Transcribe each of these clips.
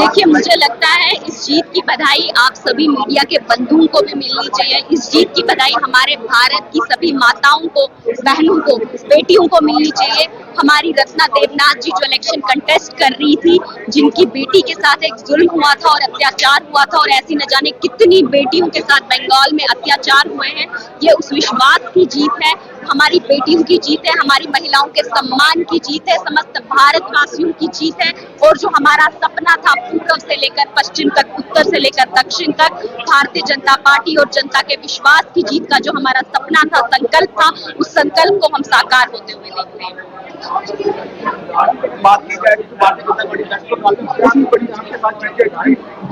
देखिए, मुझे लगता है इस जीत की बधाई आप सभी मीडिया के बंधुओं को भी मिलनी चाहिए। इस जीत की बधाई हमारे भारत की सभी माताओं को, बहनों को, बेटियों को मिलनी चाहिए। हमारी रत्ना देवनाथ जी जो इलेक्शन कंटेस्ट कर रही थी, जिनकी बेटी के साथ एक जुल्म हुआ था और अत्याचार हुआ था, और ऐसी न जाने कितनी बेटियों के साथ बंगाल में अत्याचार हुए हैं, ये उस विश्वास की जीत है, हमारी बेटियों की जीत है, हमारी महिलाओं के सम्मान की जीत है, समस्त भारतवासियों की जीत है। और जो हमारा सपना था पूर्व से लेकर पश्चिम तक, उत्तर से लेकर दक्षिण तक, भारतीय जनता पार्टी और जनता के विश्वास की जीत का जो हमारा सपना था, संकल्प था, उस संकल्प को हम साकार होते हुए देखते हैं। बात की जाए तो भारतीय जनता पार्टी काफी बड़ी आपके साथ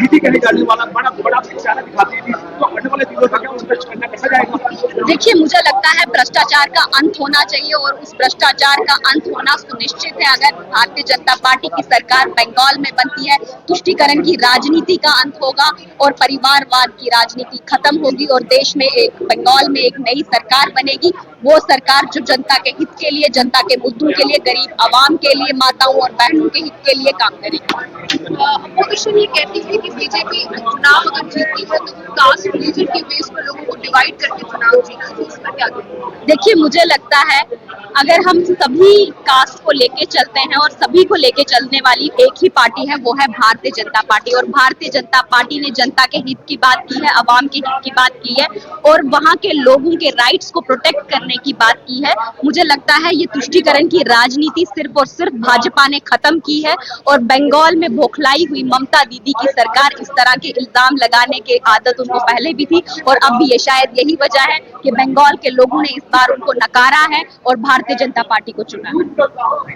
दीदी कहने जाने वाला बड़ा बड़ा इशारा दिखाती थी, तो आने वाले दिनों में क्या उसका करना कैसा जाएगा? देखिए, मुझे लगता है भ्रष्टाचार का अंत होना चाहिए, और उस भ्रष्टाचार का अंत होना सुनिश्चित है अगर भारतीय जनता पार्टी की सरकार बंगाल में बनती है। तुष्टीकरण की राजनीति का अंत होगा और परिवारवाद की राजनीति खत्म होगी, और देश में एक बंगाल में एक नई सरकार बनेगी। वो सरकार जो जनता के हित के लिए, जनता के मुद्दों के लिए, गरीब आवाम के लिए, माताओं और बहनों के हित के लिए काम करेगी। अपोजिशन ये कहती है कि बीजेपी चुनाव अगर जीतती है तो कास्ट रिलीजन के बेस पर लोगों को डिवाइड करके चुनाव जीती, इसका क्या कहना? देखिए, मुझे लगता है अगर हम सभी कास्ट को लेके चलते हैं और सभी को लेके चलने वाली एक ही पार्टी है, वो है भारतीय जनता पार्टी, और भारतीय जनता पार्टी ने जनता के हित की बात की है, आवाम के हित की बात की है, और वहां के लोगों के राइट्स को प्रोटेक्ट करने की बात की है। मुझे लगता है ये तुष्टीकरण की राजनीति सिर्फ और सिर्फ भाजपा ने खत्म की है, और बंगाल में बौखलाई हुई ममता दीदी की सरकार इस तरह के इल्जाम लगाने की आदत उनको पहले भी थी, और अब भी ये शायद यही वजह है कि बंगाल के लोगों ने इस बार उनको नकारा है और भारतीय जनता पार्टी को चुना है।